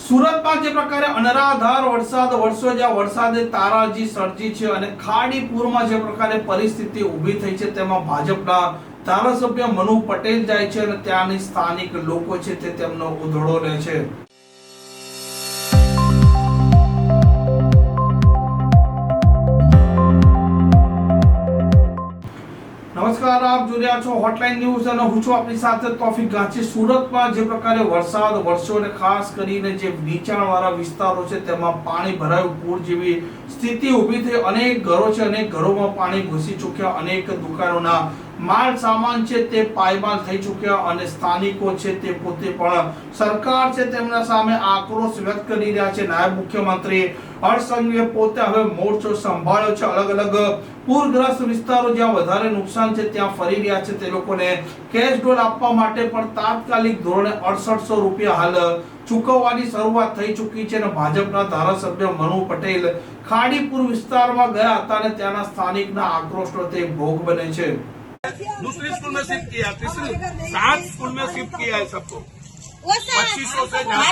સુરતમાં જે પ્રકારે અનરાધાર વરસાદ વરસ્યો, જ્યાં વરસાદે તારાજી સર્જી છે અને ખાડીપુરમાં જે પ્રકારે પરિસ્થિતિ ઊભી થઈ છે, તેમાં ભાજપના ધારાસભ્ય મનુ પટેલ જાય છે અને ત્યાંની સ્થાનિક લોકો છે તે તેમનો ઉધડો લે છે. નમસ્કાર, આપ જોઈ રહ્યા છો હોટલાઇન ન્યૂઝ અને હું છું આપની સાથે તોફિક ગાંચી. સુરતમાં જે પ્રકારે વરસાદ વરસ્યો અને ખાસ કરીને જે નીચાણવાળા વિસ્તારો છે તેમાં પાણી ભરાયું, પૂર જેવી સ્થિતિ ઊભી થઈ. અનેક ઘરો છે, અનેક ઘરોમાં પાણી ઘૂસી ચૂક્યા, અનેક દુકાનોના માલ સામાન છે તે પાયમાલ થઈ ચૂક્યા અને સ્થાનિકો છે તે પોતે પણ સરકાર છે તેમના સામે આક્રોશ વ્યક્ત કરી રહ્યા છે. નાયબ મુખ્યમંત્રી હર્ષ સંઘવીએ પોતે હવે મોરચો સંભાળ્યો છે. અલગ અલગ પૂરગ્રસ્ત વિસ્તારો જ્યાં વધારે નુકસાન છે ત્યાં ફરી રહ્યા છે. તે લોકોને કેશ ડોલ આપવા માટે પણ તાત્કાલિક ધોરણે 6800 રૂપિયા હાલ ચૂકવવાની શરૂઆત થઈ ચૂકી છે અને ભાજપના ધારાસભ્ય મનુ પટેલ ખાડીપુર વિસ્તારમાં ગયા હતા અને ત્યાંના સ્થાનિકના આક્રોશનો તે ભોગ બને છે. दूसरी स्कूल में शिफ्ट किया, तीसरी 7 स्कूल में शिफ्ट किया है सबको. 2500 से ज्यादा.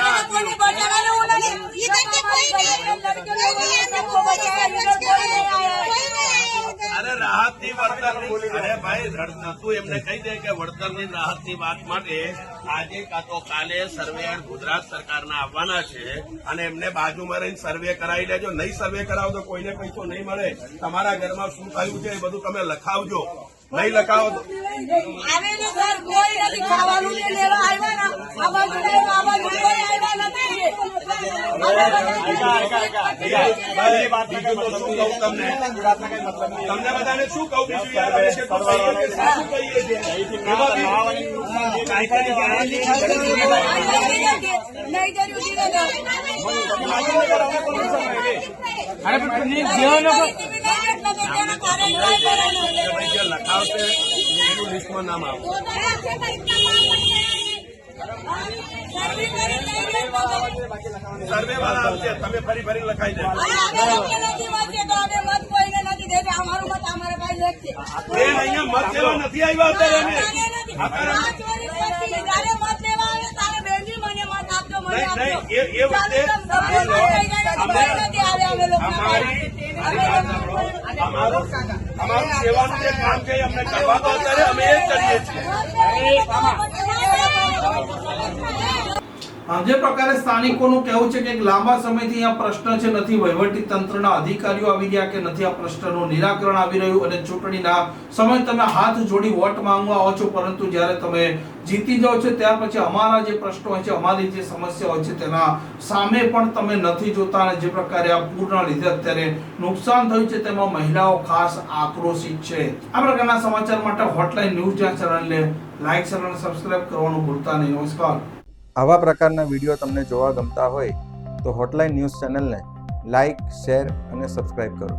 अरे राहत ની વળતર, અરે ભાઈ તું એમને કહી દે કે વળતરની રાહતની વાત માટે આજે કાં તો કાલે સર્વે ગુજરાત સરકારના આવવાના છે અને એમને બાજુમાં રહીને સર્વે કરાવી લેજો. નહીં સર્વે કરાવો તો કોઈને પૈસો નહીં મળે. તમારા ઘરમાં શું થયું છે એ બધું તમે લખાવજો. નહીં લખાવો તો તમને બધાને શું કહું બીજું યાર, શું કહીએ છીએ લખાવશે એનું લિસ્ટમાં નામ આવે. સર્વે વાળા આવશે, તમે ફરી ફરી લખાઈ દેજો. અહીંયા મત લેવા નથી આવ્યા અત્યારે અમારું સેવાનું જે કામ છે અમને કરવા દો, અત્યારે અમે એ જ કરીએ છીએ. જે પ્રકારે સ્થાનિકોનું કહેવું છે કે એક લાંબા સમયથી આ પ્રશ્ન છે, નથી વહીવટી તંત્રના અધિકારીઓ આવી ગયા કે નથી આ પ્રશ્નનું નિરાકરણ આવી રહ્યું અને ચૂંટણીના સમય તમે હાથ જોડી વોટ માંગવા આવો છો, પરંતુ જ્યારે તમે જીતી જાઓ છો ત્યાર પછી અમારા જે પ્રશ્નો હોય છે, અમારી જે સમસ્યા હોય છે તેના સામે પણ તમે નથી જોતા. અને જે પ્રકારે આ પૂરના લીધે અત્યારે નુકસાન થયું છે તેમાં મહિલાઓ ખાસ આક્રોશિત છે. આ પ્રકારના સમાચાર માટે હોટલાઇન ન્યૂઝ ચેનલને લાઈક, શેર અને સબસ્ક્રાઇબ કરવાનું ભૂલતા નહીં. નમસ્કાર. આવા પ્રકારના વિડીયો તમને જોવા ગમતા હોય તો હોટલાઇન ન્યૂઝ ચેનલને લાઇક, શેર અને સબસ્ક્રાઇબ કરો.